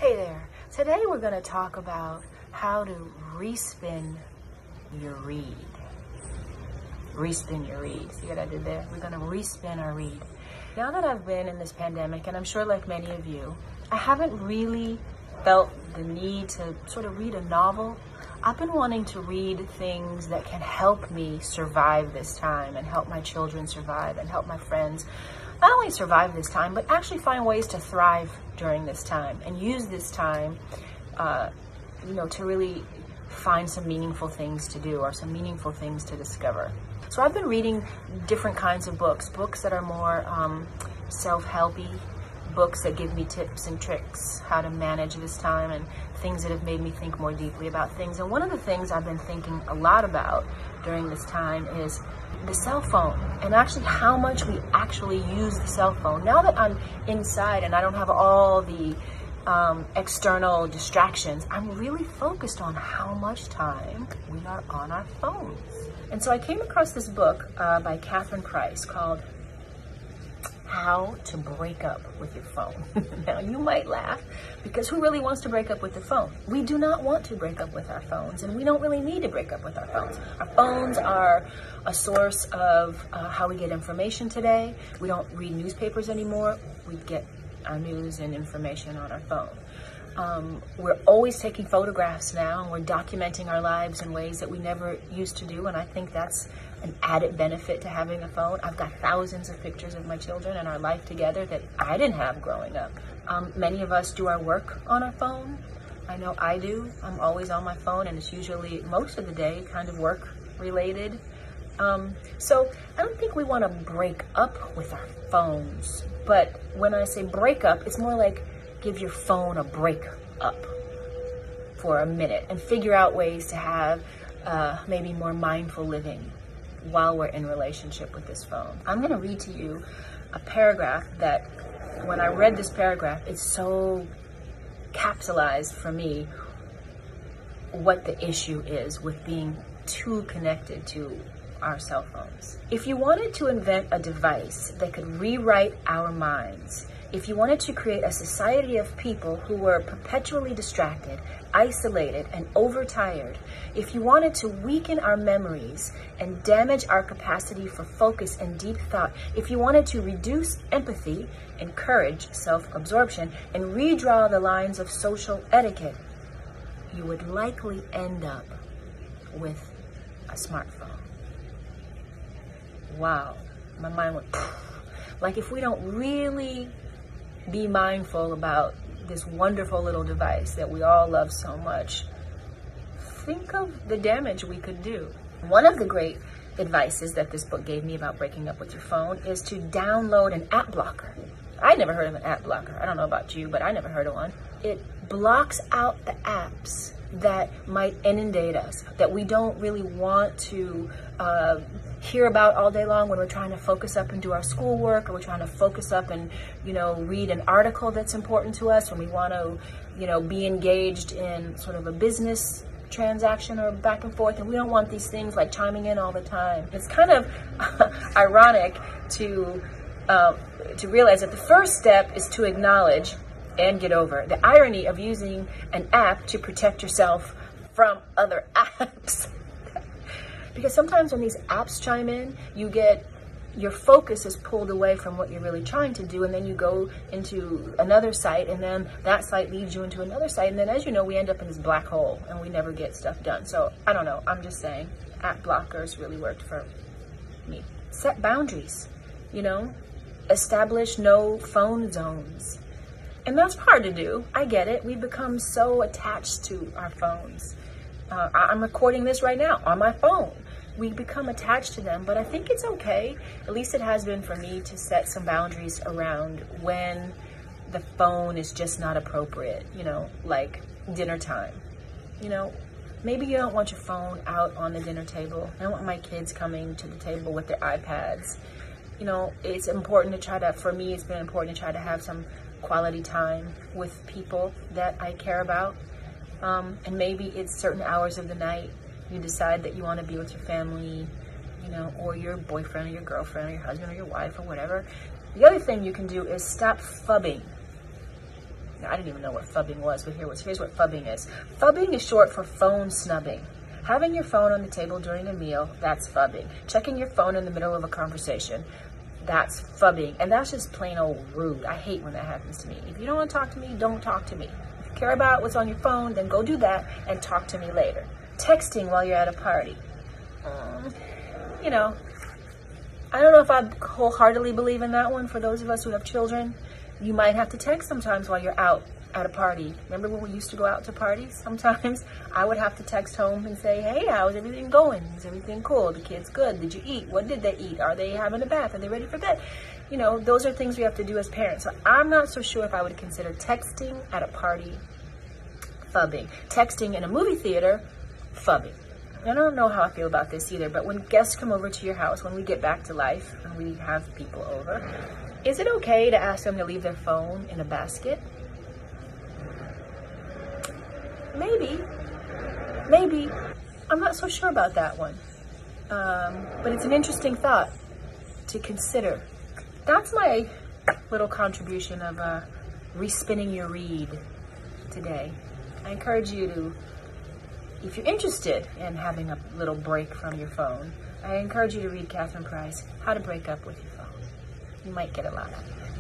Hey there. Today we're going to talk about how to respin your read. Respin your read. See what I did there? We're going to respin our read. Now that I've been in this pandemic, and I'm sure like many of you, I haven't really felt the need to sort of read a novel. I've been wanting to read things that can help me survive this time and help my children survive and help my friends not only survive this time, but actually find ways to thrive during this time and use this time, to really find some meaningful things to do or some meaningful things to discover. So I've been reading different kinds of books that are more self-helpy, books that give me tips and tricks how to manage this time and things that have made me think more deeply about things. And one of the things I've been thinking a lot about during this time is the cell phone, and actually how much we actually use the cell phone. Now that I'm inside and I don't have all the external distractions, I'm really focused on how much time we are on our phones. And so I came across this book by Catherine Price called How to Break Up with Your Phone. Now you might laugh, because who really wants to break up with the phone? We do not want to break up with our phones, and we don't really need to break up with our phones. Our phones are a source of how we get information today. We don't read newspapers anymore. We get our news and information on our phone. We're always taking photographs now, and we're documenting our lives in ways that we never used to do, and I think that's an added benefit to having a phone. I've got thousands of pictures of my children and our life together that I didn't have growing up. Many of us do our work on our phone. I know I do. I'm always on my phone, and it's usually most of the day kind of work related. So I don't think we want to break up with our phones, but when I say break up, it's more like give your phone a break up for a minute and figure out ways to have maybe more mindful living while we're in relationship with this phone. I'm going to read to you a paragraph that when I read this paragraph, it's so capsulized for me what the issue is with being too connected to our cell phones. If you wanted to invent a device that could rewrite our minds, if you wanted to create a society of people who were perpetually distracted, isolated, and overtired, if you wanted to weaken our memories and damage our capacity for focus and deep thought, if you wanted to reduce empathy, encourage self-absorption, and redraw the lines of social etiquette, you would likely end up with a smartphone. Wow, my mind went like, if we don't really be mindful about this wonderful little device that we all love so much, think of the damage we could do. One of the great advices that this book gave me about breaking up with your phone is to download an app blocker. I never heard of an app blocker. I don't know about you, but I never heard of one. It blocks out the apps that might inundate us, that we don't really want to hear about all day long when we're trying to focus up and do our schoolwork, or we're trying to focus up and, read an article that's important to us, when we want to, be engaged in sort of a business transaction or back and forth, and we don't want these things like chiming in all the time. It's kind of ironic to realize that the first step is to acknowledge and get over the irony of using an app to protect yourself from other apps. Because sometimes when these apps chime in, your focus is pulled away from what you're really trying to do, and then you go into another site, and then that site leads you into another site, and then, as you know, we end up in this black hole and we never get stuff done. So I don't know, I'm just saying, app blockers really worked for me. Set boundaries, establish no phone zones. And that's hard to do. I get it. We've become so attached to our phones. I'm recording this right now on my phone. We become attached to them, but I think it's okay, at least it has been for me, to set some boundaries around when the phone is just not appropriate, like dinner time. Maybe you don't want your phone out on the dinner table. I don't want my kids coming to the table with their iPads. It's important to for me, it's been important to try to have some quality time with people that I care about. And maybe it's certain hours of the night you decide that you want to be with your family, or your boyfriend or your girlfriend or your husband or your wife or whatever. The other thing you can do is stop fubbing. I didn't even know what fubbing was, but here's what fubbing is. Fubbing is short for phone snubbing. Having your phone on the table during a meal, that's fubbing. Checking your phone in the middle of a conversation, that's fubbing. And that's just plain old rude. I hate when that happens to me. If you don't want to talk to me, don't talk to me. If you care about what's on your phone, then go do that and talk to me later. Texting while you're at a party. You know, I don't know if I wholeheartedly believe in that one. For those of us who have children, you might have to text sometimes while you're out at a party. Remember when we used to go out to parties? Sometimes I would have to text home and say, hey, how's everything going? Is everything cool? The kids good? Did you eat? What did they eat? Are they having a bath? Are they ready for bed? You know, those are things we have to do as parents. So I'm not so sure if I would consider texting at a party fubbing. Texting in a movie theater, fubbing. I don't know how I feel about this either, but when guests come over to your house, when we get back to life, and we have people over, is it okay to ask them to leave their phone in a basket? Maybe. I'm not so sure about that one. But it's an interesting thought to consider. That's my little contribution of respinning your read today. I encourage you to, if you're interested in having a little break from your phone, I encourage you to read Catherine Price, How to Break Up with Your Phone. You might get a lot out of it.